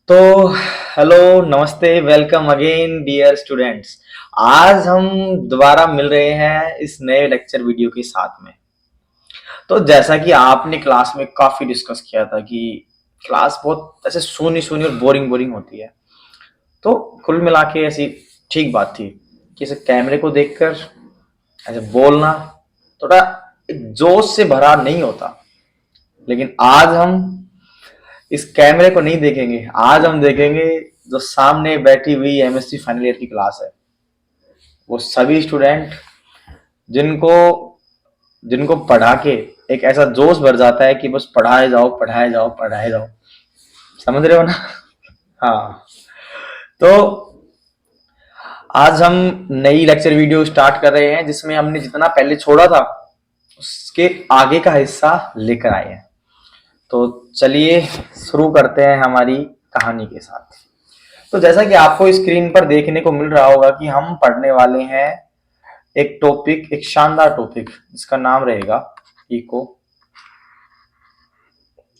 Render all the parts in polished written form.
तो हेलो, नमस्ते, welcome again dear students. आज हम दोबारा मिल रहे हैं इस नए लेक्चर वीडियो के साथ में। तो जैसा कि आपने क्लास में काफी डिस्कस किया था कि क्लास बहुत ऐसे सूनी सूनी और बोरिंग बोरिंग होती है। तो कुल मिला के ऐसी ठीक बात थी कि इसे कैमरे को देखकर ऐसे बोलना थोड़ा एक जोश से भरा नहीं होता। लेकिन आज हम इस कैमरे को नहीं देखेंगे, आज हम देखेंगे जो सामने बैठी हुई एमएससी फाइनल ईयर की क्लास है, वो सभी स्टूडेंट जिनको जिनको पढ़ा के एक ऐसा जोश भर जाता है कि बस पढ़ाए जाओ पढ़ाए जाओ पढ़ाए जाओ। समझ रहे हो ना? हाँ। तो आज हम नई लेक्चर वीडियो स्टार्ट कर रहे हैं जिसमें हमने जितना पहले छोड़ा था उसके आगे का हिस्सा लेकर आए हैं। तो चलिए शुरू करते हैं हमारी कहानी के साथ। तो जैसा कि आपको स्क्रीन पर देखने को मिल रहा होगा कि हम पढ़ने वाले हैं एक टॉपिक, एक शानदार टॉपिक जिसका नाम रहेगा इको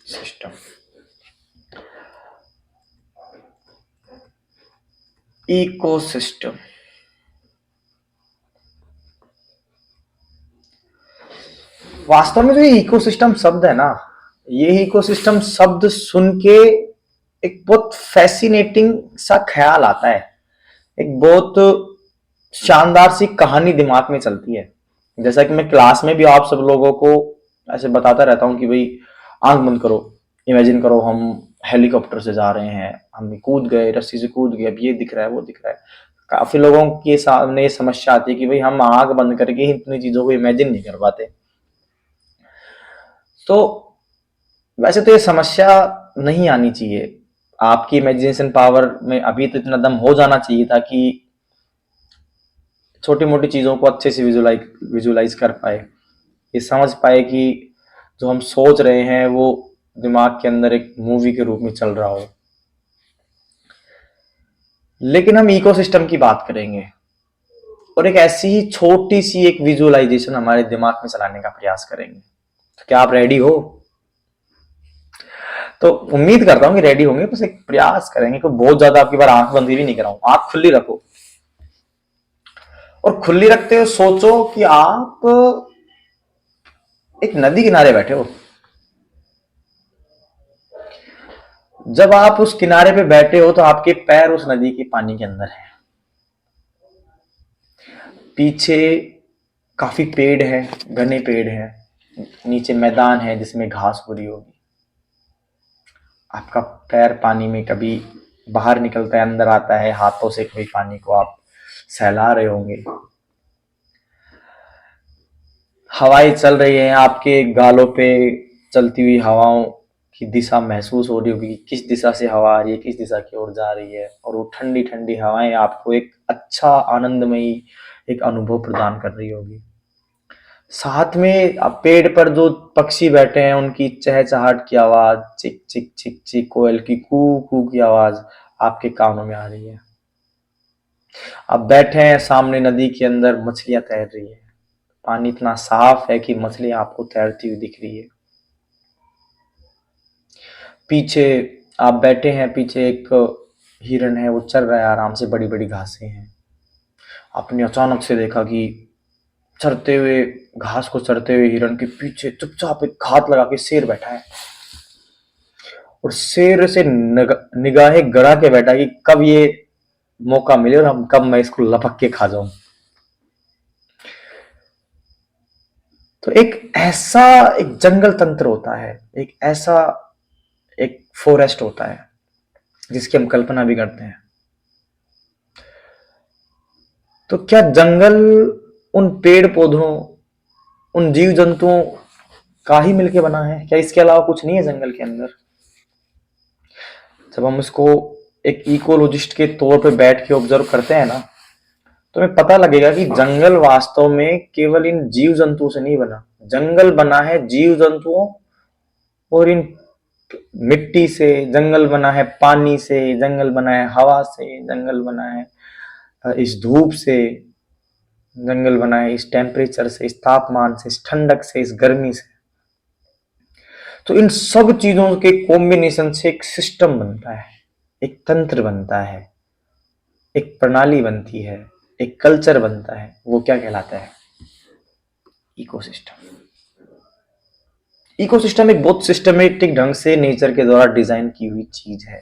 सिस्टम। इको सिस्टम वास्तव में जो ये इकोसिस्टम शब्द है ना, ये इकोसिस्टम शब्द सुन के एक बहुत फैसिनेटिंग सा ख्याल आता है, एक बहुत शानदार सी कहानी दिमाग में चलती है। जैसा कि मैं क्लास में भी आप सब लोगों को ऐसे बताता रहता हूँ कि भाई आंख बंद करो, इमेजिन करो हम हेलीकॉप्टर से जा रहे हैं, हम कूद गए, रस्सी से कूद गए, अब ये दिख रहा है वो दिख रहा है। काफी लोगों के सामने ये समस्या आती है कि भाई हम आंख बंद करके ही इतनी चीजों को इमेजिन नहीं कर पाते। तो वैसे तो ये समस्या नहीं आनी चाहिए, आपकी इमेजिनेशन पावर में अभी तो इतना दम हो जाना चाहिए था कि छोटी मोटी चीजों को अच्छे से विजुलाइज कर पाए, ये समझ पाए कि जो हम सोच रहे हैं वो दिमाग के अंदर एक मूवी के रूप में चल रहा हो। लेकिन हम इकोसिस्टम की बात करेंगे और एक ऐसी ही छोटी सी एक विजुअलाइजेशन हमारे दिमाग में चलाने का प्रयास करेंगे। तो क्या आप रेडी हो? तो उम्मीद करता हूं कि रेडी होंगे, बस एक प्रयास करेंगे कि बहुत ज्यादा आपकी बार आंख बंद भी नहीं कराऊं, आंख खुली रखो और खुली रखते हुए सोचो कि आप एक नदी किनारे बैठे हो। जब आप उस किनारे पे बैठे हो तो आपके पैर उस नदी के पानी के अंदर है, पीछे काफी पेड़ है, घने पेड़ है, नीचे मैदान है जिसमें घास हो रही होगी, आपका पैर पानी में कभी बाहर निकलता है अंदर आता है, हाथों से कभी पानी को आप सहला रहे होंगे, हवाएं चल रही हैं, आपके गालों पे चलती हुई हवाओं की दिशा महसूस हो रही होगी, किस दिशा से हवा आ रही है, किस दिशा की ओर जा रही है, और वो ठंडी ठंडी हवाएं आपको एक अच्छा आनंदमयी एक अनुभव प्रदान कर रही होगी। साथ में अब पेड़ पर जो पक्षी बैठे हैं उनकी चहचहाट की आवाज, चिक चिक चिक चिक, कोयल की कू कू की आवाज आपके कानों में आ रही है। अब बैठे हैं सामने नदी के अंदर, मछलियां तैर रही है, पानी इतना साफ है कि मछली आपको तैरती हुई दिख रही है। पीछे आप बैठे हैं, पीछे एक हिरन है, वो चल रहा है आराम से, बड़ी बड़ी घासें हैं। आपने अचानक से देखा कि चरते हुए, घास को चरते हुए हिरन के पीछे चुपचाप एक घात लगा के शेर बैठा है और शेर से निगाहें गड़ा के बैठा कि कब ये मौका मिले और हम कब मैं इसको लपक के खा जाऊं। तो एक ऐसा एक जंगल तंत्र होता है, एक ऐसा एक फॉरेस्ट होता है जिसकी हम कल्पना भी करते हैं। तो क्या जंगल उन पेड़ पौधों, उन जीव जंतुओं का ही मिलके बना है? क्या इसके अलावा कुछ नहीं है जंगल के अंदर? जब हम इसको एक इकोलॉजिस्ट के तौर पे बैठ के ऑब्जर्व करते हैं ना, तो हमें पता लगेगा कि जंगल वास्तव में केवल इन जीव जंतुओं से नहीं बना, जंगल बना है जीव जंतुओं और इन मिट्टी से, जंगल बना है पानी से, जंगल बना है हवा से, जंगल बना है इस धूप से, जंगल बना है इस टेम्परेचर से, इस तापमान से, इस ठंडक से, इस गर्मी से। तो इन सब चीजों के कॉम्बिनेशन से एक सिस्टम बनता है। एक तंत्र बनता है, एक प्रणाली बनती है, एक कल्चर बनता है, वो क्या कहलाता है? इकोसिस्टम। इकोसिस्टम एक बहुत सिस्टमेटिक ढंग से नेचर के द्वारा डिजाइन की हुई चीज है।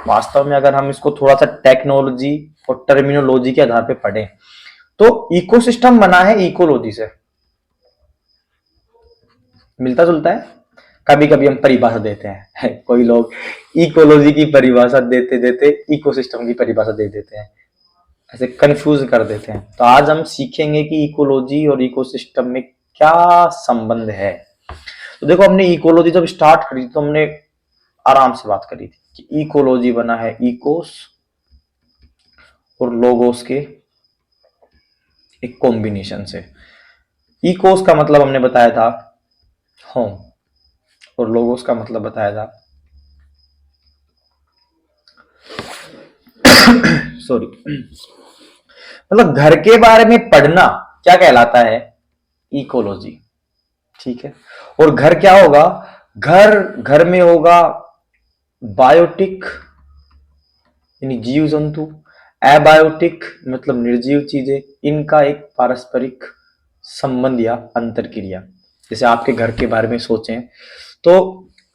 वास्तव में अगर हम इसको थोड़ा सा टेक्नोलॉजी और टर्मिनोलॉजी के आधार पे पढ़ें तो इकोसिस्टम बना है इकोलॉजी से, मिलता जुलता है। कभी कभी हम परिभाषा देते हैं कोई लोग इकोलॉजी की परिभाषा देते देते इकोसिस्टम की परिभाषा दे देते हैं, ऐसे कंफ्यूज कर देते हैं। तो आज हम सीखेंगे कि इकोलॉजी और इकोसिस्टम में क्या संबंध है। तो देखो, हमने इकोलॉजी जब स्टार्ट करी तो हमने आराम से बात करी थी कि इकोलॉजी बना है इकोस और लोगोस के एक कॉम्बिनेशन से। इकोस का मतलब हमने बताया था होम, और लोगोस का मतलब बताया था सॉरी मतलब घर के बारे में पढ़ना क्या कहलाता है? इकोलॉजी। ठीक है। और घर क्या होगा? घर घर में होगा बायोटिक यानी जीव जंतु, एबायोटिक मतलब निर्जीव चीजें, इनका एक पारस्परिक संबंध या अंतर क्रिया। जैसे आपके घर के बारे में सोचें तो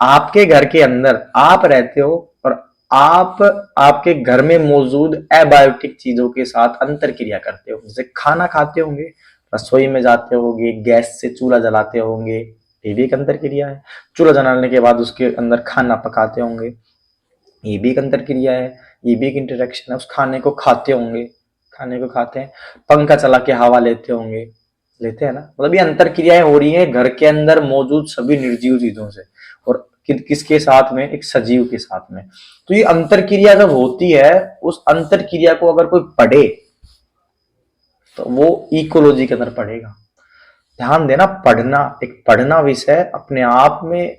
आपके घर के अंदर आप रहते हो और आप आपके घर में मौजूद एबायोटिक चीजों के साथ अंतर क्रिया करते हो। जैसे खाना खाते होंगे, रसोई में जाते होंगे, गैस से चूल्हा जलाते होंगे, ये भी एक अंतर क्रिया है। चूल्हा जलाने के बाद उसके अंदर खाना पकाते होंगे, ये भी एक अंतर क्रिया है, ये भी एक इंटरेक्शन है। उस खाने को खाते होंगे, खाने को खाते हैं, पंखा चला के हवा लेते होंगे, लेते हैं ना। मतलब ये अंतर क्रियाएं हो रही है घर के अंदर मौजूद सभी निर्जीव चीजों से, और किसके साथ में? एक सजीव के साथ में। तो ये अंतर क्रिया जब होती है, उस अंतर क्रिया को अगर कोई पढ़े तो वो इकोलॉजी के अंदर पढ़ेगा। ध्यान देना, पढ़ना, एक पढ़ना विषय अपने आप में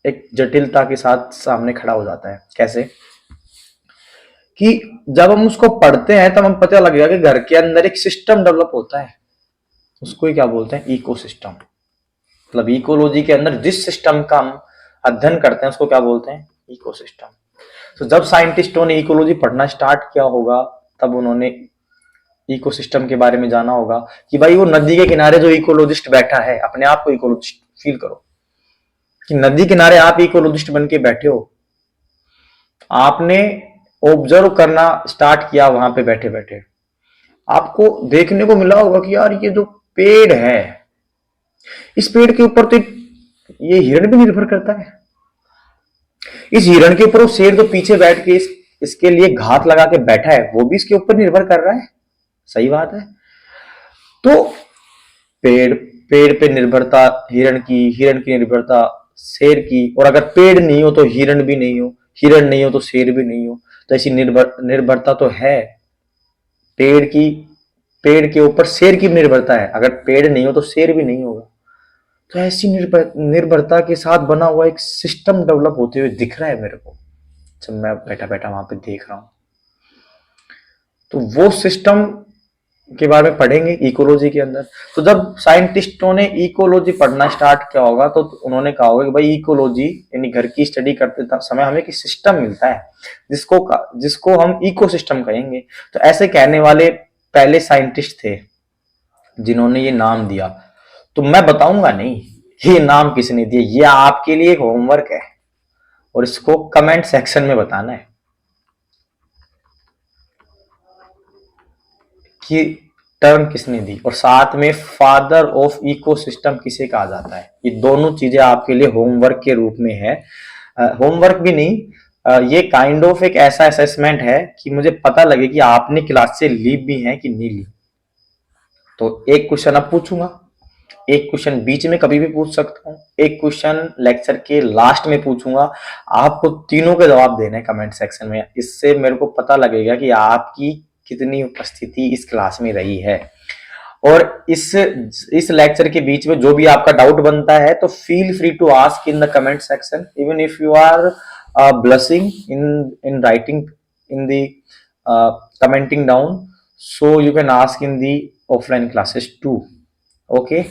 एक जटिलता के साथ सामने खड़ा हो जाता है। कैसे कि जब हम उसको पढ़ते हैं तब हम पता लगेगा कि घर के अंदर एक सिस्टम डेवलप होता है, उसको ही क्या बोलते हैं? इकोसिस्टम। मतलब इकोलॉजी के अंदर जिस सिस्टम का हम अध्ययन करते हैं उसको क्या बोलते हैं? इकोसिस्टम। तो जब साइंटिस्टों ने इकोलॉजी पढ़ना स्टार्ट किया होगा तब उन्होंने इकोसिस्टम के बारे में जाना होगा कि भाई वो नदी के किनारे जो इकोलॉजिस्ट बैठा है, अपने आप को इकोलॉजिस्ट फील करो कि नदी किनारे आप इकोलॉजिस्ट बन के बैठे हो। आपने ऑब्जर्व करना स्टार्ट किया, वहां पे बैठे बैठे आपको देखने को मिला होगा कि यार ये जो पेड़ है, इस पेड़ के ऊपर तो ये हिरण भी निर्भर करता है। इस हिरण के ऊपर वो शेर जो पीछे बैठ के इसके लिए घात लगा के बैठा है, वो भी इसके ऊपर निर्भर कर रहा है। सही बात है। तो पेड़ पेड़ पे निर्भरता हिरण की निर्भरता शेर की, और अगर पेड़ नहीं हो तो हिरण भी नहीं हो, हिरण नहीं हो तो शेर भी नहीं हो। तो ऐसी निर्भरता तो है पेड़ की, पेड़ के ऊपर शेर की निर्भरता है, अगर पेड़ नहीं हो तो शेर भी नहीं होगा। तो ऐसी निर्भरता के साथ बना हुआ एक सिस्टम डेवलप होते हुए दिख रहा है मेरे को, जब मैं बैठा बैठा वहां पे देख रहा हूं। तो वो सिस्टम के बारे में पढ़ेंगे इकोलॉजी के अंदर। तो जब साइंटिस्टों ने इकोलॉजी पढ़ना स्टार्ट किया होगा तो उन्होंने कहा होगा कि भाई इकोलॉजी यानी घर की स्टडी करते समय हमें एक सिस्टम मिलता है जिसको हम इकोसिस्टम कहेंगे। तो ऐसे कहने वाले पहले साइंटिस्ट थे जिन्होंने ये नाम दिया। तो मैं बताऊंगा नहीं ये नाम किसने दिया, ये आपके लिए एक होमवर्क है और इसको कमेंट सेक्शन में बताना है कि टर्म किसने दी, और साथ में फादर ऑफ इकोसिस्टम किसे कहा जाता है। ये दोनों चीजें आपके लिए होमवर्क के रूप में है। होमवर्क भी नहीं, ये काइंड ऑफ एक ऐसा असेसमेंट है कि मुझे पता लगे कि आपने क्लास से ली भी है कि नहीं ली। तो एक क्वेश्चन अब पूछूंगा, एक क्वेश्चन बीच में कभी भी पूछ सकता हूँ, एक क्वेश्चन लेक्चर के लास्ट में पूछूंगा। आपको तीनों के जवाब देने हैं कमेंट सेक्शन में। इससे मेरे को पता लगेगा कि आपकी कितनी उपस्थिति इस क्लास में रही है। और इस लेक्चर के बीच में जो भी आपका डाउट बनता है तो feel free to ask in the comment section, even if you are blushing in writing in the commenting down, so you can ask in the offline classes too. Okay,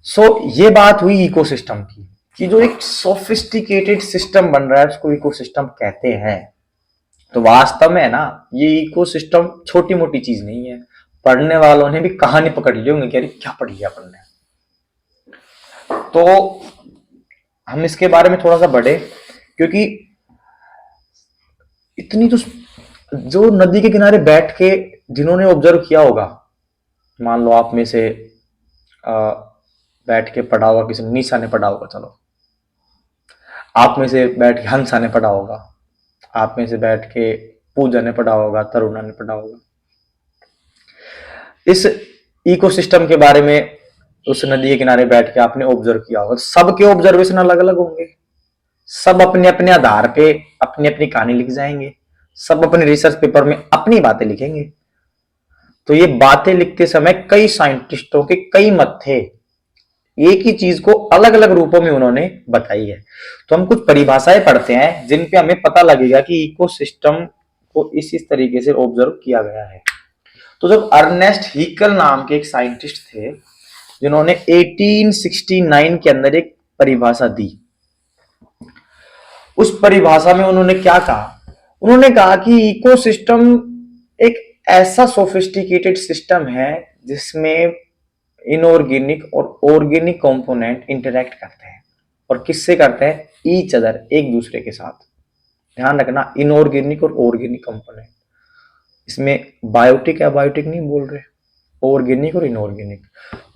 so ये बात हुई ecosystem की। कि जो एक sophisticated system बन रहा है उसको इकोसिस्टम कहते हैं। तो वास्तव में है ना, ये इकोसिस्टम छोटी मोटी चीज नहीं है। पढ़ने वालों ने भी कहानी पकड़ ली होंगे कि अरे क्या पढ़ लिया अपन ने। तो हम इसके बारे में थोड़ा सा बढ़े, क्योंकि इतनी तो जो नदी के किनारे बैठ के जिन्होंने ऑब्जर्व किया होगा, मान लो आप में से बैठ के पढ़ा होगा, किसी निशा ने पढ़ा होगा, चलो आप में से बैठ के हंसा ने पढ़ा होगा, आप में से बैठ के पूजा ने पढ़ा होगा, तरुणा ने पढ़ा होगा। इस इकोसिस्टम के बारे में उस नदी के किनारे बैठ के आपने ऑब्जर्व किया होगा। सबके ऑब्जर्वेशन अलग अलग होंगे, सब अपने अपने आधार पे अपनी अपनी कहानी लिख जाएंगे, सब अपने रिसर्च पेपर में अपनी बातें लिखेंगे। तो ये बातें लिखते समय कई साइंटिस्टों के कई मत थे, एक ही चीज को अलग अलग रूपों में उन्होंने बताई है। तो हम कुछ परिभाषाएं पढ़ते हैं जिन पे हमें पता लगेगा कि इकोसिस्टम को इस तरीके से ऑब्जर्व किया गया है। तो जब अर्नेस्ट हीकल नाम के एक साइंटिस्ट थे जिन्होंने 1869 के अंदर एक परिभाषा दी, उस परिभाषा में उन्होंने क्या कहा? उन्होंने कहा कि इकोसिस्टम एक ऐसा सोफिस्टिकेटेड सिस्टम है जिसमें इनऑर्गेनिक और ऑर्गेनिक कंपोनेंट इंटरेक्ट करते हैं। और किससे करते हैं? ईच अदर, एक दूसरे के साथ। ध्यान रखना, इनऑर्गेनिक और ऑर्गेनिक कंपोनेंट, इसमें बायोटिक या बायोटिक नहीं बोल रहे, ऑर्गेनिक और इनऑर्गेनिक।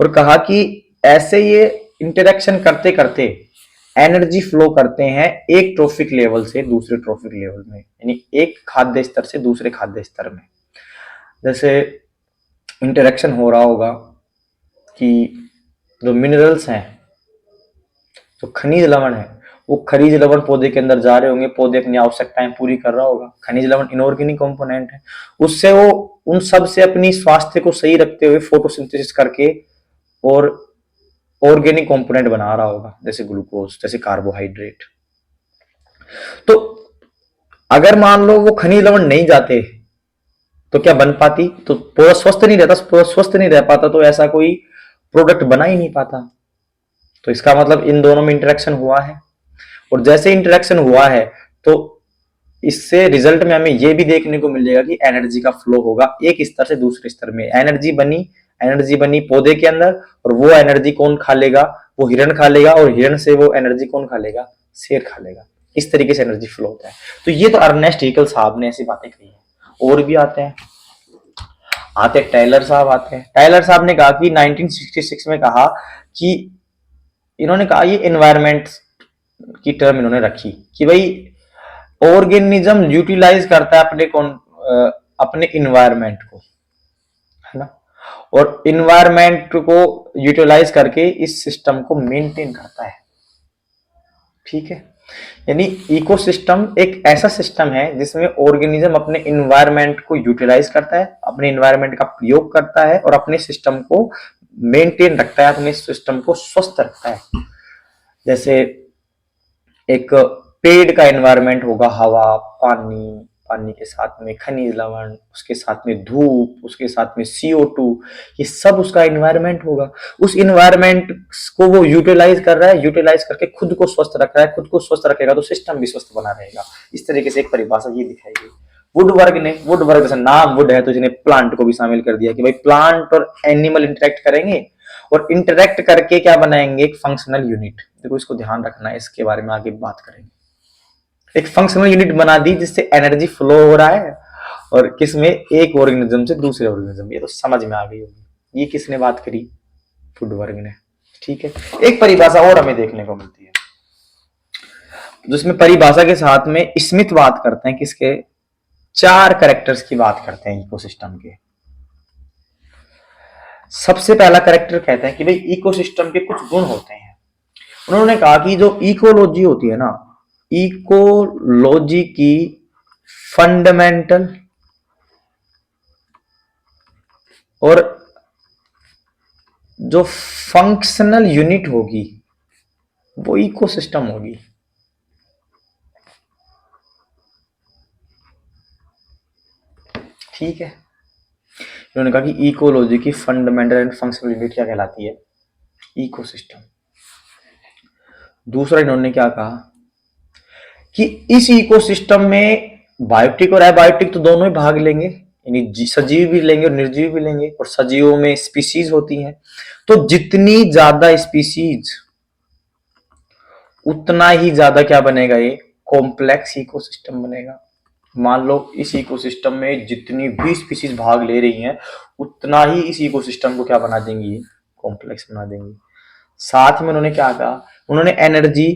और कहा कि ऐसे ये इंटरेक्शन करते करते एनर्जी फ्लो करते हैं एक ट्रॉफिक लेवल से दूसरे ट्रॉफिक लेवल में, यानी एक खाद्य स्तर से दूसरे खाद्य स्तर में। जैसे इंटरेक्शन हो रहा होगा कि जो मिनरल्स हैं, जो खनिज लवण है, वो खनिज लवण पौधे के अंदर जा रहे होंगे, पौधे अपनी आवश्यकताएं पूरी कर रहा होगा। खनिज लवण इनऑर्गेनिक कंपोनेंट है, उससे वो उन सब से अपनी स्वास्थ्य को सही रखते हुए फोटोसिंथेसिस करके और ऑर्गेनिक कंपोनेंट बना रहा होगा, जैसे ग्लूकोज, जैसे कार्बोहाइड्रेट। तो अगर मान लो वो खनिज लवण नहीं जाते तो क्या बन पाती? तो पौधा स्वस्थ नहीं रहता, पौधा स्वस्थ नहीं रह पाता, तो ऐसा कोई प्रोडक्ट बना ही नहीं पाता। तो इसका मतलब इन दोनों में इंटरेक्शन हुआ है, और जैसे इंटरेक्शन हुआ है तो इससे रिजल्ट में हमें यह भी देखने को मिलेगा कि एनर्जी का फ्लो होगा एक स्तर से दूसरे स्तर में। एनर्जी बनी पौधे के अंदर, और वो एनर्जी कौन खा लेगा? वो हिरण खा लेगा, और हिरण से वो एनर्जी कौन खा लेगा? शेर खा लेगा। इस तरीके से एनर्जी फ्लो होता है। तो ये तो अर्नेस्ट हीकल साहब ने ऐसी बातें कही है। और भी आते टायलर साहब आते हैं। टायलर साहब ने कहा कि 1966 में कहा कि इन्होंने कहा, ये एनवायरमेंट की टर्म इन्होंने रखी कि भाई ऑर्गेनिज्म यूटिलाइज करता है अपने इन्वायरमेंट को, है ना, और इन्वायरमेंट को यूटिलाइज करके इस सिस्टम को मेंटेन करता है। ठीक है, यानी इकोसिस्टम एक ऐसा सिस्टम है जिसमें ऑर्गेनिज्म अपने इन्वायरमेंट को यूटिलाइज करता है, अपने इन्वायरमेंट का प्रयोग करता है, और अपने सिस्टम को मेंटेन रखता है, अपने सिस्टम को स्वस्थ रखता है। जैसे एक पेड़ का एनवायरनमेंट होगा, हवा, पानी, पानी के साथ में खनिज लवण, उसके साथ में धूप, उसके साथ में CO2, ये सब उसका एनवायरनमेंट होगा। उस एनवायरनमेंट को वो यूटिलाइज कर रहा है, यूटिलाइज करके खुद को स्वस्थ रख रहा है। खुद को स्वस्थ रखेगा तो सिस्टम भी स्वस्थ बना रहेगा। इस तरीके से एक परिभाषा ये दिखाई गई वुडवर्ग जैसे नाम वुड है तो इसने प्लांट को भी शामिल कर दिया कि भाई प्लांट और एनिमल इंटरेक्ट करेंगे, और इंटरेक्ट करके क्या बनाएंगे? एक फंक्शनल यूनिट। देखो इसको ध्यान रखना है, इसके बारे में आगे बात करेंगे। एक फंक्शनल यूनिट बना दी जिससे एनर्जी फ्लो हो रहा है, और किसमें? एक ऑर्गेनिज्म से दूसरे ऑर्गेनिज्म। ये तो समझ में आ गई होगी। ये किसने बात करी? वुडवर्ग ने। ठीक है, एक परिभाषा और हमें देखने को मिलती है जिसमें परिभाषा के साथ में स्मिथ बात करते हैं किसके? 4 कैरेक्टर्स की बात करते हैं इकोसिस्टम के। सबसे पहला कैरेक्टर कहते हैं कि भाई इकोसिस्टम के कुछ गुण होते हैं। उन्होंने कहा कि जो इकोलॉजी होती है ना, इकोलॉजी की फंडामेंटल और जो फंक्शनल यूनिट होगी वो इकोसिस्टम होगी। ठीक है, उन्होंने कहा कि इकोलॉजी की फंडामेंटल एंड फंक्शनल यूनिट क्या कहलाती है? इकोसिस्टम। दूसरा इन्होंने क्या कहा कि इस इकोसिस्टम में बायोटिक और एबायोटिक तो दोनों ही भाग लेंगे, यानी सजीव भी लेंगे और निर्जीव भी लेंगे, और सजीवों में स्पीसीज होती हैं। तो जितनी ज्यादा स्पीसीज उतना ही ज्यादा क्या बनेगा, ये कॉम्प्लेक्स इकोसिस्टम बनेगा। मान लो इस इकोसिस्टम में जितनी भी स्पीसीज भाग ले रही हैं उतना ही इस इकोसिस्टम को क्या बना देंगी, कॉम्प्लेक्स बना देंगी। साथ में उन्होंने क्या कहा, उन्होंने एनर्जी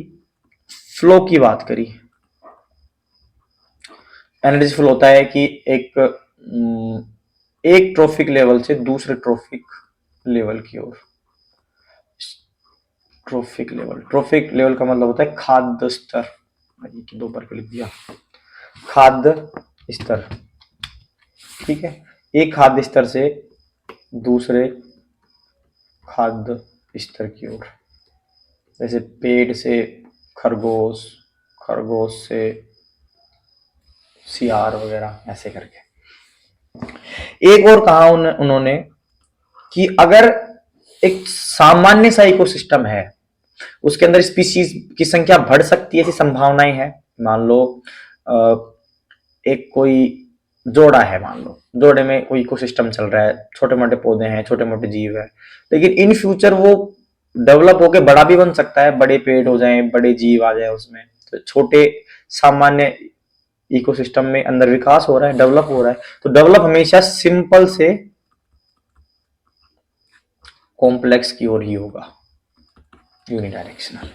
फ्लो की बात करी। एनर्जी फ्लो होता है कि एक ट्रॉफिक लेवल से दूसरे ट्रॉफिक लेवल की ओर। ट्रॉफिक लेवल का मतलब होता है खाद्य स्तर। दो बार लिख दिया, खाद्य स्तर। ठीक है, एक खाद्य स्तर से दूसरे खाद्य स्तर की ओर, जैसे पेड़ से खरगोश, खरगोश से सियार वगैरह, ऐसे करके। एक और कहा उन्होंने कि अगर एक सामान्य सा इकोसिस्टम है उसके अंदर स्पीशीज की संख्या बढ़ सकती है, ऐसी संभावनाएं हैं। मान लो एक कोई जोड़ा है, मान लो जोड़े में कोई इकोसिस्टम चल रहा है, छोटे मोटे पौधे हैं, छोटे मोटे जीव है, लेकिन इन फ्यूचर वो डेवलप होके बड़ा भी बन सकता है, बड़े पेड़ हो जाएं, बड़े जीव आ जाए उसमें। तो छोटे सामान्य इकोसिस्टम में अंदर विकास हो रहा है, डेवलप हो रहा है। तो डेवलप हमेशा सिंपल से कॉम्प्लेक्स की ओर ही होगा, यूनिडायरेक्शनल।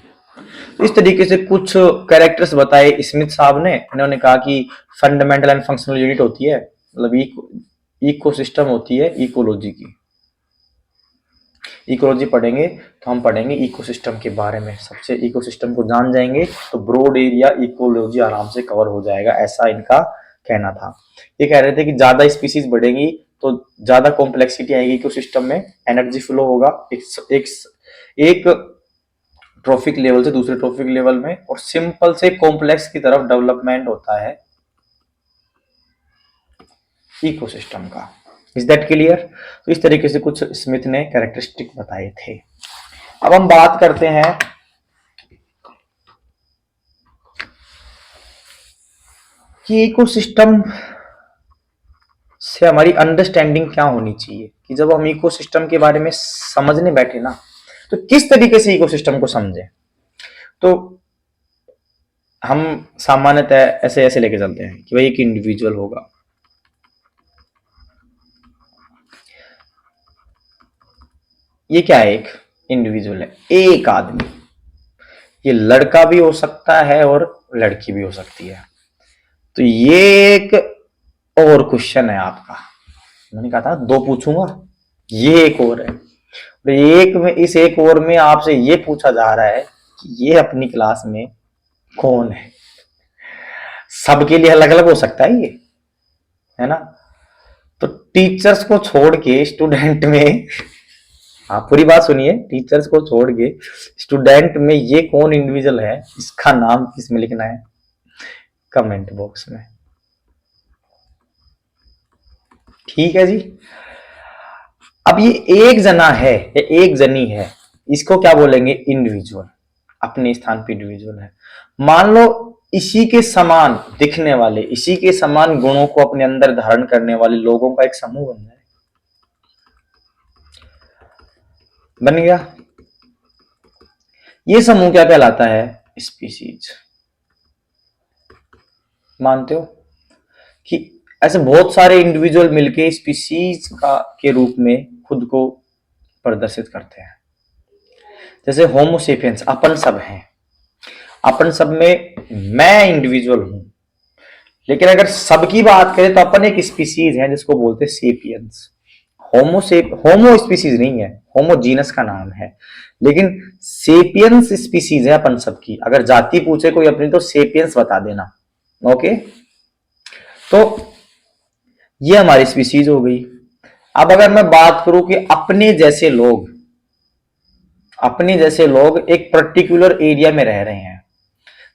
इस तरीके से कुछ कैरेक्टर्स बताए स्मिथ साहब ने। इन्होंने कहा कि फंडामेंटल एंड फंक्शनल यूनिट होती है, मतलब इकोसिस्टम होती है इकोलॉजी की। इकोलॉजी पढ़ेंगे तो हम पढ़ेंगे इकोसिस्टम के बारे में, सबसे इकोसिस्टम को जान जाएंगे तो ब्रॉड एरिया इकोलॉजी आराम से कवर हो जाएगा, ऐसा इनका कहना था। ये कह रहे थे कि ज्यादा स्पीसीज बढ़ेंगी तो ज्यादा कॉम्प्लेक्सिटी आएगी इकोसिस्टम में, एनर्जी फ्लो होगा एक ट्रॉफिक लेवल से दूसरे ट्रॉफिक लेवल में, और सिंपल से कॉम्प्लेक्स की तरफ डेवलपमेंट होता है इकोसिस्टम का। Is that clear? तो इस तरीके से कुछ स्मिथ ने कैरेक्टरिस्टिक बताए थे। अब हम बात करते हैं कि इकोसिस्टम से हमारी अंडरस्टैंडिंग क्या होनी चाहिए, कि जब हम इकोसिस्टम के बारे में समझने बैठे ना तो किस तरीके से इकोसिस्टम को समझें। तो हम सामान्यतः ऐसे ऐसे लेके चलते हैं कि भाई एक इंडिविजुअल होगा, ये क्या है, एक इंडिविजुअल है, एक आदमी। ये लड़का भी हो सकता है और लड़की भी हो सकती है। तो ये एक और क्वेश्चन है आपका, मैंने कहा था दो पूछूंगा, ये एक और है। तो एक में, इस एक और में आपसे ये पूछा जा रहा है कि ये अपनी क्लास में कौन है। सबके लिए अलग अलग हो सकता है ये, है ना। तो टीचर्स को छोड़ के स्टूडेंट में, आप पूरी बात सुनिए, टीचर्स को छोड़ के स्टूडेंट में ये कौन इंडिविजुअल है, इसका नाम किसमें लिखना है, कमेंट बॉक्स में। ठीक है जी। अब ये एक जना है या एक जनी है, इसको क्या बोलेंगे, इंडिविजुअल, अपने स्थान पे इंडिविजुअल है। मान लो इसी के समान दिखने वाले, इसी के समान गुणों को अपने अंदर धारण करने वाले लोगों का एक समूह बन जाए, बन गया। ये समूह क्या कहलाता है, स्पीसीज। मानते हो कि ऐसे बहुत सारे इंडिविजुअल मिलके स्पीसीज का के रूप में खुद को प्रदर्शित करते हैं। जैसे होमोसेपियंस, अपन सब हैं, अपन सब में मैं इंडिविजुअल हूं, लेकिन अगर सबकी बात करें तो अपन एक स्पीसीज है जिसको बोलते हैं सेपियंस। होमो स्पीसीज नहीं है, होमो जीनस का नाम है, लेकिन सेपियंस स्पीसीज है अपन सबकी। अगर जाति पूछे कोई अपनी तो सेपियंस बता देना, ओके। तो ये हमारी स्पीसीज हो गई। अब अगर मैं बात करूं कि अपने जैसे लोग एक पर्टिकुलर एरिया में रह रहे हैं,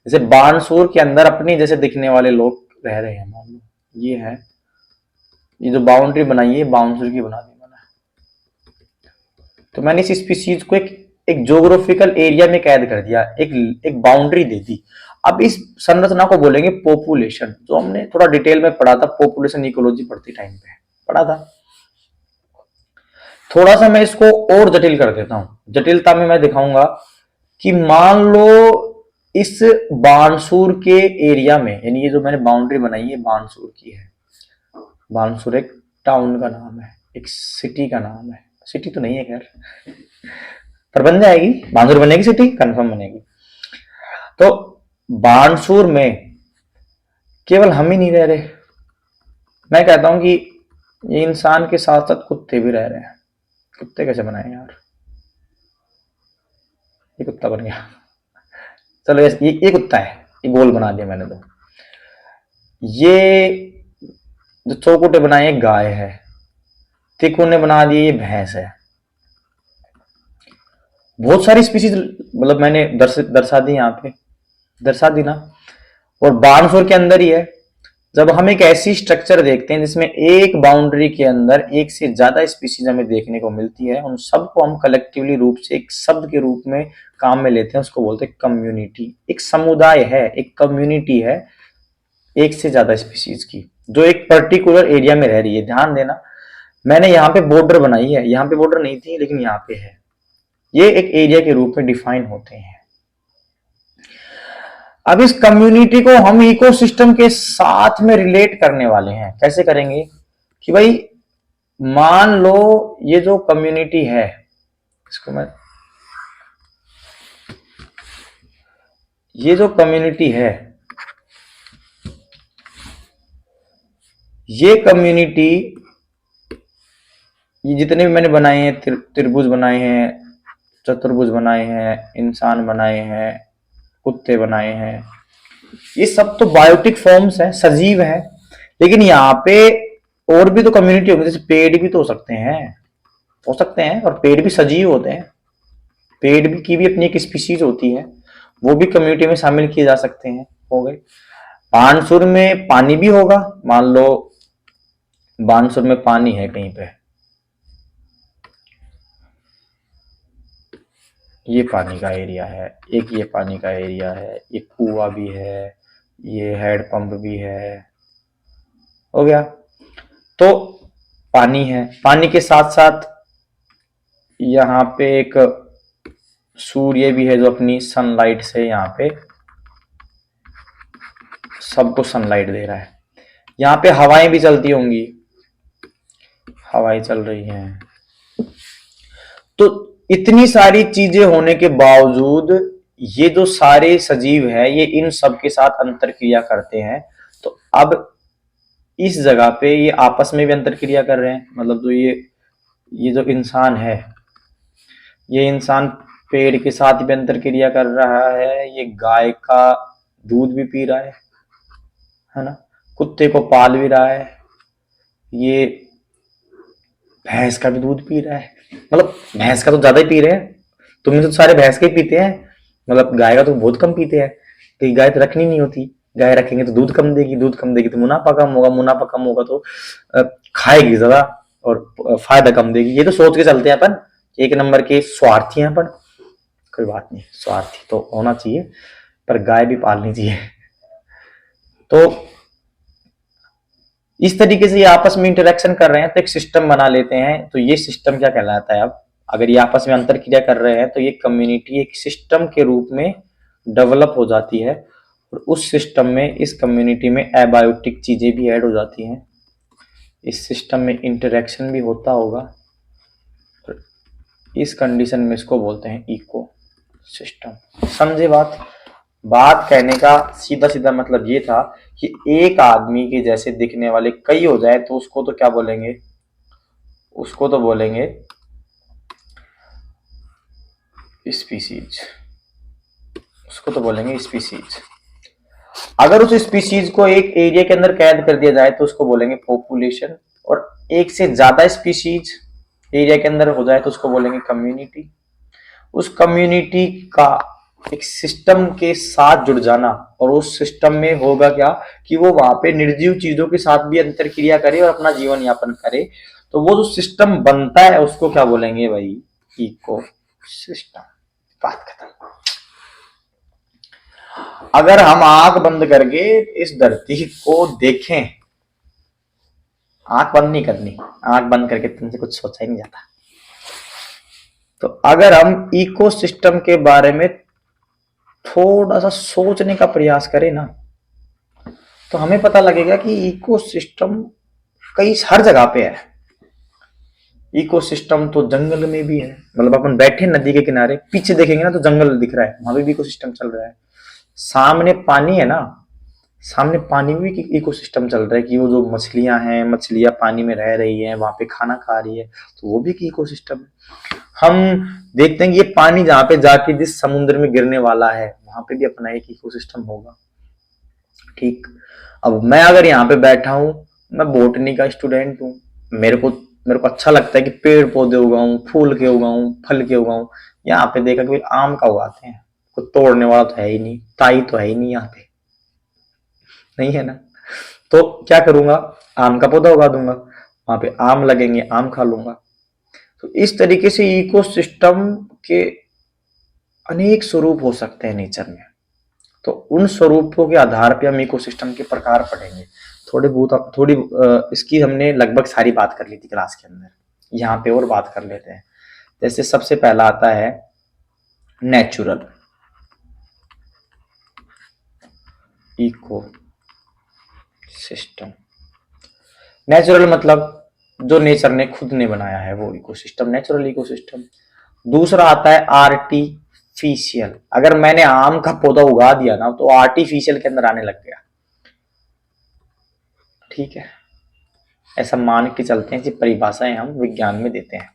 जैसे बानसूर के अंदर अपने जैसे दिखने वाले लोग रह रहे हैं, मान लो ये है, ये जो बाउंड्री बनाई है बानसूर की बना दी मैंने। तो मैंने इस स्पीसीज को एक एक ज्योग्राफिकल एरिया में कैद कर दिया, एक बाउंड्री दे दी। अब इस संरचना को बोलेंगे पॉपुलेशन, जो हमने थोड़ा डिटेल में पढ़ा था, पॉपुलेशन इकोलॉजी पढ़ते टाइम पे पढ़ा था। थोड़ा सा मैं इसको और जटिल कर देता हूं। जटिलता में मैं दिखाऊंगा कि मान लो इस बानसूर के एरिया में, यानी ये जो मैंने बाउंड्री बनाई है बानसूर की है। बानसूर एक टाउन का नाम है, एक सिटी का नाम है। सिटी तो नहीं है खैर, पर बन जाएगी, बानसूर बनेगी, सिटी कंफर्म बनेगी। तो बानसूर में केवल हम ही नहीं रह रहे, मैं कहता हूं कि ये इंसान के साथ साथ कुत्ते भी रह रहे हैं। कुत्ते कैसे बनाए यार, ये कुत्ता बन गया, चलो ये कुत्ता है, ये गोल बना दिया मैंने। तो ये जो चौकुटे बनाए गाय है, तिकोने बना दिए ये भैंस है। बहुत सारी स्पीसीज मतलब मैंने दर्शा दी, यहाँ पे दर्शा दी ना। और बानसूर के अंदर ही है। जब हम एक ऐसी स्ट्रक्चर देखते हैं जिसमें एक बाउंड्री के अंदर एक से ज्यादा स्पीसीज हमें देखने को मिलती है, उन सबको हम कलेक्टिवली रूप से एक शब्द के रूप में काम में लेते हैं, उसको बोलते हैं कम्युनिटी। एक समुदाय है, एक कम्युनिटी है एक से ज्यादा स्पीसीज की, जो एक पर्टिकुलर एरिया में रह रही है। ध्यान देना, मैंने यहाँ पे बॉर्डर बनाई है, यहाँ पे बॉर्डर नहीं थी लेकिन यहाँ पे है। ये एक एरिया के रूप में डिफाइन होते हैं। अब इस कम्युनिटी को हम इकोसिस्टम के साथ में रिलेट करने वाले हैं। कैसे करेंगे कि भाई मान लो ये जो कम्युनिटी है, इसको मैं, ये जो कम्युनिटी है, ये कम्युनिटी, ये जितने भी मैंने बनाए हैं, त्रिभुज बनाए हैं, चतुर्भुज बनाए हैं, इंसान बनाए हैं, कुत्ते बनाए हैं, ये सब तो बायोटिक फॉर्म्स हैं, सजीव हैं। लेकिन यहाँ पे और भी तो कम्युनिटी होगी, जैसे पेड़ भी तो हो सकते हैं, और पेड़ भी सजीव होते हैं। पेड़ भी की भी अपनी एक स्पीशीज होती है, वो भी कम्युनिटी में शामिल किए जा सकते हैं। हो गए। बानसूर में पानी भी होगा, मान लो बानसूर में पानी है कहीं पे, ये पानी का एरिया है, एक ये पानी का एरिया है, ये कुआं भी है, ये हैंडपंप भी है। हो गया। तो पानी है, पानी के साथ साथ यहाँ पे एक सूर्य भी है जो अपनी सनलाइट से यहाँ पे सबको सनलाइट दे रहा है। यहाँ पे हवाएं भी चलती होंगी, हवाएं चल रही हैं। तो इतनी सारी चीजें होने के बावजूद ये जो सारे सजीव है, ये इन सब के साथ अंतर क्रिया करते हैं। तो अब इस जगह पे ये आपस में भी अंतर क्रिया कर रहे हैं। मतलब जो ये जो इंसान है, ये इंसान पेड़ के साथ भी अंतर क्रिया कर रहा है, ये गाय का दूध भी पी रहा है ना, कुत्ते को पाल भी रहा है, ये भैंस का भी दूध पी रहा है। मतलब भैंस का तो ज्यादा ही पी रहे हैं, तुम तो सारे भैंस के ही पीते हैं, मतलब गाय का तो बहुत कम पीते हैं। कि गाय तो रखनी नहीं होती, गाय रखेंगे तो दूध कम देगी, दूध कम देगी तो मुनाफा कम होगा, मुनाफा कम होगा तो खाएगी ज्यादा और फायदा कम देगी। ये तो सोच के चलते हैं अपन, एक नंबर के स्वार्थी हैं अपन। कोई बात नहीं, स्वार्थी तो होना चाहिए, पर गाय भी पालनी चाहिए। तो इस तरीके से ये आपस में इंटरेक्शन कर रहे हैं, तो एक सिस्टम बना लेते हैं। तो ये सिस्टम क्या कहलाता है? अब अगर ये आपस में अंतर क्रिया कर रहे हैं तो ये कम्युनिटी एक सिस्टम के रूप में डेवलप हो जाती है, और उस सिस्टम में, इस कम्युनिटी में एबायोटिक चीजें भी ऐड हो जाती हैं। इस सिस्टम में इंटरेक्शन भी होता होगा, इस कंडीशन में इसको बोलते हैं इको सिस्टम। समझे बात? बात कहने का सीधा सीधा मतलब ये था कि एक आदमी के जैसे दिखने वाले कई हो जाए तो उसको तो क्या बोलेंगे? उसको तो बोलेंगे स्पीसीज, उसको तो बोलेंगे स्पीसीज। अगर उस स्पीसीज को एक एरिया के अंदर कैद कर दिया जाए तो उसको बोलेंगे पॉपुलेशन, और एक से ज्यादा स्पीसीज एरिया के अंदर हो जाए तो उसको बोलेंगे कम्युनिटी। उस कम्युनिटी का एक सिस्टम के साथ जुड़ जाना, और उस सिस्टम में होगा क्या कि वो वहां पे निर्जीव चीजों के साथ भी अंतर क्रिया करे और अपना जीवन यापन करे। तो वो जो सिस्टम बनता है उसको क्या बोलेंगे भाई? Ecosystem. बात खत्म। अगर हम आंख बंद करके इस धरती को देखें, आंख बंद नहीं करनी, आंख बंद करके तुमसे कुछ सोचा ही नहीं जाता। तो अगर हम इकोसिस्टम के बारे में थोड़ा सा सोचने का प्रयास करें ना, तो हमें पता लगेगा कि इकोसिस्टम कई हर जगह पे है। इकोसिस्टम तो जंगल में भी है, मतलब अपन बैठे नदी के किनारे, पीछे देखेंगे ना तो जंगल दिख रहा है, वहां पे भी इकोसिस्टम चल रहा है। सामने पानी है ना, सामने पानी में भी इकोसिस्टम चल रहा है कि वो जो मछलियां हैं, मछलियां पानी में रह रही है, वहां पे खाना खा रही है, तो वो भी एक इकोसिस्टम है। हम देखते हैं कि ये पानी जहां पे जाके जिस समुद्र में गिरने वाला है, वहां पे भी अपना एक इकोसिस्टम होगा। ठीक, अब मैं अगर यहाँ पे बैठा हूं, मैं बोटनी का स्टूडेंट हूँ, मेरे को अच्छा लगता है कि पेड़ पौधे उगाऊं, फूल के उगाऊं, फल के उगाऊं। यहाँ पे देखा कि आम का उगाते हैं, कोई तोड़ने वाला तो है ही नहीं, ताई तो है ही नहीं यहाँ पे, नहीं है ना। तो क्या करूंगा, आम का पौधा उगा दूंगा, वहां पे आम लगेंगे, आम खा लूंगा। तो इस तरीके से इकोसिस्टम के अनेक स्वरूप हो सकते हैं नेचर में। तो उन स्वरूपों के आधार पे हम इकोसिस्टम के प्रकार पढ़ेंगे। थोड़ी इसकी हमने लगभग सारी बात कर ली थी क्लास के अंदर, यहाँ पे और बात कर लेते हैं। जैसे सबसे पहला आता है नेचुरल इको सिस्टम। नेचुरल मतलब जो नेचर ने खुद ने बनाया है, वो इकोसिस्टम, नेचुरल इकोसिस्टम। दूसरा आता है आर्टिफिशियल। अगर मैंने आम का पौधा उगा दिया ना, तो आर्टिफिशियल के अंदर आने लग गया। ठीक है, ऐसा मान के चलते हैं, ऐसी परिभाषाएं हम विज्ञान में देते हैं।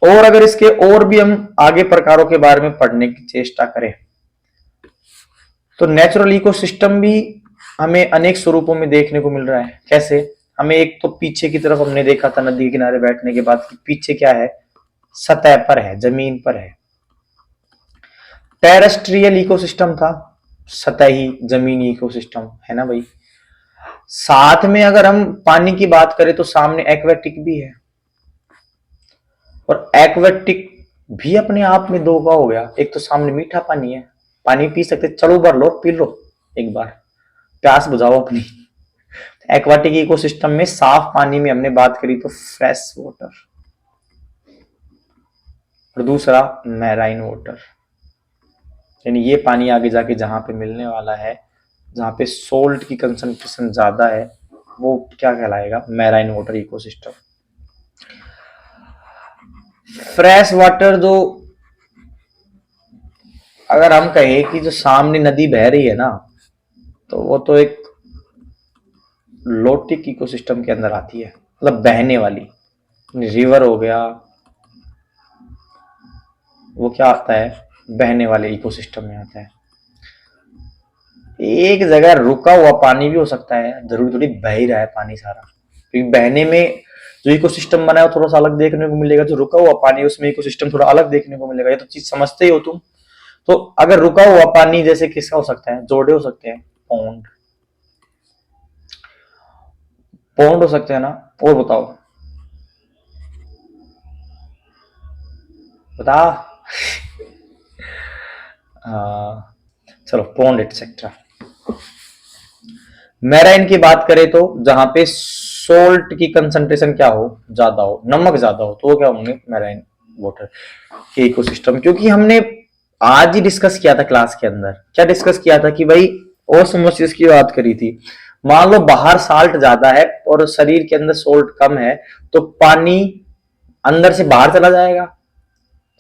और अगर इसके और भी हम आगे प्रकारों के बारे में पढ़ने की चेष्टा करें, तो नेचुरल इकोसिस्टम भी हमें अनेक स्वरूपों में देखने को मिल रहा है। कैसे, हमें एक तो पीछे की तरफ हमने देखा था नदी के किनारे बैठने के बाद कि पीछे क्या है, सतह पर है, जमीन पर है। टेरेस्ट्रियल इकोसिस्टम था, सतही जमीनी इकोसिस्टम है ना भाई। साथ में अगर हम पानी की बात करें तो सामने एक्वेटिक भी है, और एक्वेटिक भी अपने आप में दो का हो गया। एक तो सामने मीठा पानी है, पानी पी सकते, चलो भर लो, पी लो एक बार, प्यास बुझाओ अपनी। एक्वाटिक इकोसिस्टम में साफ पानी में हमने बात करी तो फ्रेश वाटर, और दूसरा मैराइन वाटर, यानी ये पानी आगे जाके जहां पे मिलने वाला है, जहां पे सोल्ट की कंसंट्रेशन ज्यादा है, वो क्या कहलाएगा, marine water ecosystem. Fresh water जो, अगर हम कहें कि जो सामने नदी बह रही है ना, तो वो तो एक लोटिक इकोसिस्टम के अंदर आती है, मतलब बहने वाली। रिवर हो गया, वो क्या आता है, बहने वाले इकोसिस्टम में आता है। एक जगह रुका हुआ पानी भी हो सकता है, जरूरी थोड़ी बह ही रहा है पानी सारा, क्योंकि बहने में जो इकोसिस्टम बना है वो थोड़ा सा अलग देखने को मिलेगा, जो रुका हुआ पानी है उसमें इकोसिस्टम थोड़ा अलग देखने को मिलेगा। ये तो चीज समझते ही हो तुम। तो अगर रुका हुआ पानी जैसे किसका हो सकता है, जोड़े हो सकते हैं, पौंड, पौंड हो सकते हैं ना। और बताओ, बता। चलो, पौंड एटसेट्रा। मैराइन की बात करें तो जहां पे सोल्ट की कंसंट्रेशन क्या हो, ज्यादा हो, नमक ज्यादा हो, तो वो क्या होंगे, मैराइन वाटर के इकोसिस्टम। क्योंकि हमने आज ही डिस्कस किया था क्लास के अंदर, क्या डिस्कस किया था कि भाई ओस्मोसिस की बात करी थी। मान लो बाहर साल्ट ज्यादा है और शरीर के अंदर सोल्ट कम है, तो पानी अंदर से बाहर चला जाएगा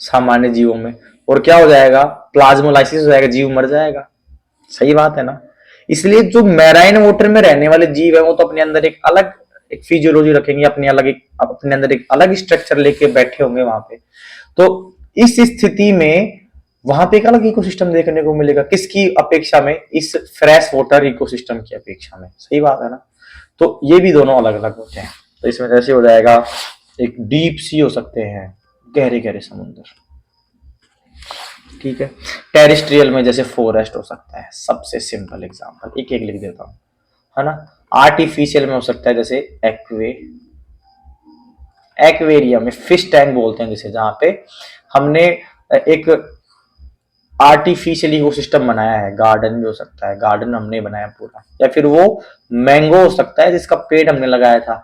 सामान्य जीवों में, और क्या हो जाएगा, प्लाज्मोलाइसिस हो जाएगा, जीव मर जाएगा। सही बात है ना। इसलिए जो मैराइन वाटर में रहने वाले जीव है, वो तो अपने अंदर एक अलग एक फिजियोलॉजी रखेंगे, अपने अंदर एक अलग स्ट्रक्चर लेके बैठे होंगे वहां पे। तो इस स्थिति में वहां पे एक अलग इकोसिस्टम देखने को मिलेगा, किसकी अपेक्षा में, इस फ्रेश वाटर इकोसिस्टम की अपेक्षा में। सही बात है ना। तो ये भी दोनों अलग अलग होते हैं। तो इसमें जैसे हो जाएगा, एक डीप सी हो सकते हैं, गहरे गहरे समुद्र। ठीक है, टेरेस्ट्रियल में जैसे फॉरेस्ट हो सकता है, सबसे सिंपल एग्जांपल, एक एक लिख देता हूं, है ना। आर्टिफिशियल में हो सकता है जैसे एक्वेरियम में फिश टैंक बोलते हैं, जैसे जहां पे हमने एक आर्टिफिशियल इकोसिस्टम बनाया है, गार्डन भी हो सकता है, गार्डन हमने बनाया पूरा, या फिर वो मैंगो हो सकता है जिसका पेड़ हमने लगाया था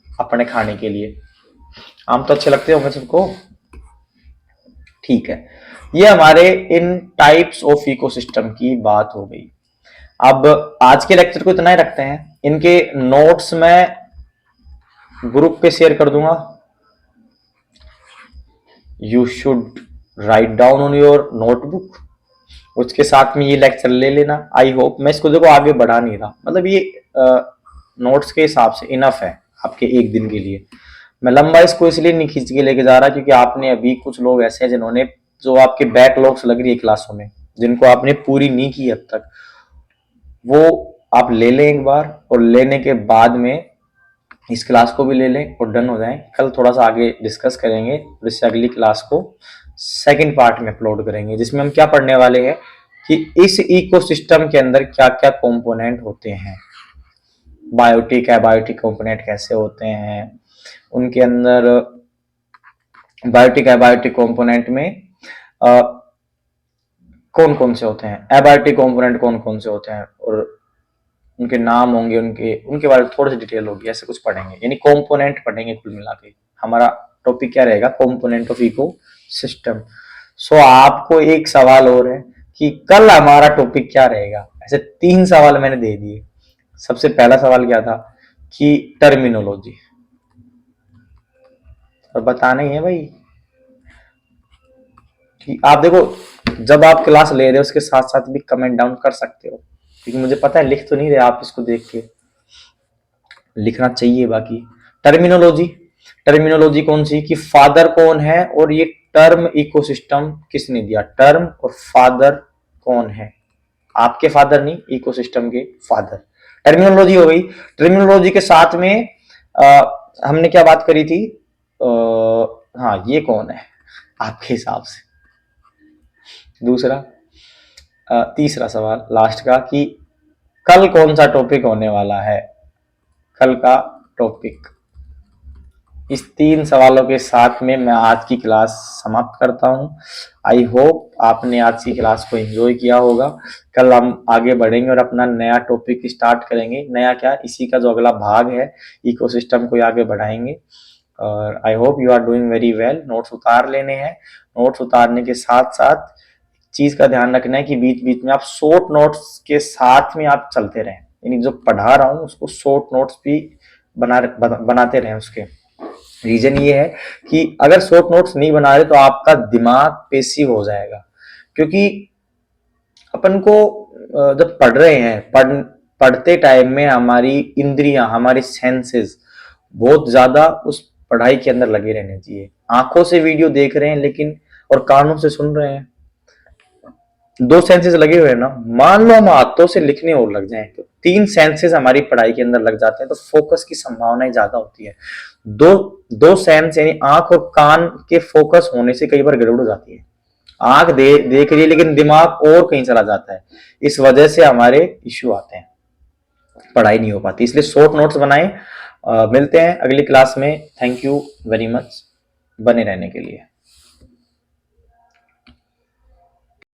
अपने खाने के लिए। आम तो अच्छे लगते होंगे सबको, ठीक है। ये हमारे इन टाइप्स ऑफ इकोसिस्टम की बात हो गई। अब आज के लेक्चर को इतना ही रखते हैं। इनके नोट्स मैं ग्रुप पे शेयर कर दूंगा, you should write down on your notebook, उसके साथ में ये लेक्चर ले लेना। आई होप, मैं इसको देखो आगे बढ़ा नहीं रहा, मतलब ये नोट्स के हिसाब से इनफ है आपके एक दिन के लिए। मैं लंबा इसको इसलिए नहीं खींच के लेके जा रहा क्योंकि आपने अभी कुछ लोग ऐसे हैं जिन्होंने, जो आपके बैकलॉग्स लग रही है क्लासों में, जिनको आपने पूरी नहीं की अब तक, वो आप ले लें एक बार, और लेने के बाद में इस क्लास को भी ले लें और डन हो जाएं। कल थोड़ा सा आगे डिस्कस करेंगे और इससे अगली क्लास को सेकंड पार्ट में अपलोड करेंगे, जिसमें हम क्या पढ़ने वाले हैं कि इस इकोसिस्टम के अंदर क्या क्या कंपोनेंट होते हैं, बायोटिक एबायोटिक कंपोनेंट कैसे होते हैं, उनके अंदर बायोटिक एबायोटिक कंपोनेंट में कौन कौन से होते हैं, एबायोटिक कंपोनेंट कौन कौन से होते हैं, और उनके नाम होंगे, उनके उनके बारे में थोड़ी सी डिटेल होगी, ऐसे कुछ पढ़ेंगे, यानी कंपोनेंट पढ़ेंगे कुल मिला के। हमारा टॉपिक क्या रहेगा, कंपोनेंट ऑफ इको सिस्टम। सो आपको एक सवाल और है कि कल हमारा टॉपिक क्या रहेगा। ऐसे 3 सवाल मैंने दे दिए। सबसे पहला सवाल क्या था कि टर्मिनोलॉजी, और बताना ही है भाई कि आप देखो जब आप क्लास ले रहे हो उसके साथ साथ भी कमेंट डाउन कर सकते हो, क्योंकि मुझे पता है लिख तो नहीं रहे आप, इसको देख के लिखना चाहिए। बाकी टर्मिनोलॉजी, टर्मिनोलॉजी कौन सी कि फादर कौन है, और ये टर्म इकोसिस्टम किसने दिया, टर्म और फादर कौन है, आपके फादर नहीं, इकोसिस्टम के फादर। टर्मिनोलॉजी हो गई। टर्मिनोलॉजी के साथ में हमने क्या बात करी थी, हाँ ये कौन है आपके हिसाब से, दूसरा तीसरा सवाल लास्ट का कि कल कौन सा टॉपिक होने वाला है, कल का टॉपिक। इस 3 सवालों के साथ में मैं आज की क्लास समाप्त करता हूं। आई होप आपने आज की क्लास को एंजॉय किया होगा। कल हम आगे बढ़ेंगे और अपना नया टॉपिक स्टार्ट करेंगे। नया क्या, इसी का जो अगला भाग है इकोसिस्टम को आगे बढ़ाएंगे। और I hope you are doing very well. Notes उतार लेने हैं, नोट्स उतारने के साथ साथ चीज का ध्यान रखना है कि बीच बीच में आप शॉर्ट नोट्स के साथ में आप चलते रहें, यानी जो पढ़ा रहा हूं उसको शॉर्ट नोट्स भी बनाते रहें। उसके रीजन ये है कि अगर शॉर्ट नोट्स नहीं बना रहे तो आपका दिमाग पेसिव हो जाएगा, क्योंकि अपन को जब पढ़ रहे हैं, पढ़ते टाइम में हमारी इंद्रियां, हमारी सेंसेस बहुत ज्यादा उस पढ़ाई के अंदर लगे रहने चाहिए। आंखों से वीडियो देख रहे हैं लेकिन, और कानों से सुन रहे हैं, 2 सेंसेस लगे हुए हैं ना। मान लो हम हाथों से लिखने और लग जाएं तो 3 सेंसेस हमारी पढ़ाई के अंदर लग जाते हैं, तो फोकस की संभावना ज्यादा होती है। दो सेंस यानी आंख और कान के फोकस होने से कई बार गड़बड़ हो जाती है। आंख देख रही है लेकिन दिमाग और कहीं चला जाता है, इस वजह से हमारे इश्यू आते हैं, पढ़ाई नहीं हो पाती। इसलिए शॉर्ट नोट्स बनाएं। मिलते हैं अगली क्लास में। थैंक यू वेरी मच बने रहने के लिए।